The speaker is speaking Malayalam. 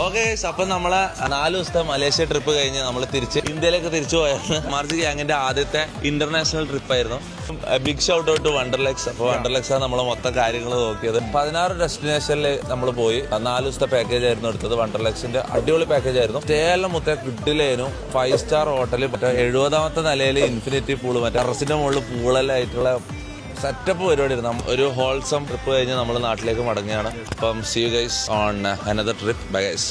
ഓക്കെ അപ്പൊ നമ്മളെ 4 ദിവസത്തെ മലേഷ്യ ട്രിപ്പ് കഴിഞ്ഞ് നമ്മൾ തിരിച്ച് ഇന്ത്യയിലേക്ക് തിരിച്ചു പോയായിരുന്നു. മാർജ് ഗ്യാങ്ങിന്റെ ആദ്യത്തെ ഇന്റർനാഷണൽ ട്രിപ്പ് ആയിരുന്നു. ബിഗ് ഷൗട്ട് ഔട്ട് ടു വണ്ടർലെക്സ്. അപ്പോൾ വണ്ടർലെക്സ് ആണ് നമ്മൾ മൊത്തം കാര്യങ്ങൾ നോക്കിയത്. 16 ഡെസ്റ്റിനേഷനിൽ നമ്മൾ പോയി. 4 ദിവസത്തെ പാക്കേജ് ആയിരുന്നു എടുത്തത്. വണ്ടർലെക്സിന്റെ അടിപൊളി പാക്കേജ് ആയിരുന്നു. സ്റ്റേ എല്ലാം മൊത്തം കിട്ടില്ലേനും 5 സ്റ്റാർ ഹോട്ടൽ, മറ്റേ 70ാമത്തെ നിലയിൽ ഇൻഫിനിറ്റി പൂള്, മറ്റേ ടെറസിന്റെ മുകളിൽ പൂളെല്ലാം ആയിട്ടുള്ള സെറ്റപ്പ് പരിപാടി ആയിരുന്നു. ഒരു ഹോൾസം ട്രിപ്പ് കഴിഞ്ഞ് നമ്മൾ നാട്ടിലേക്ക് മടങ്ങുകയാണ്. അപ്പം see you guys on another trip. Bye guys.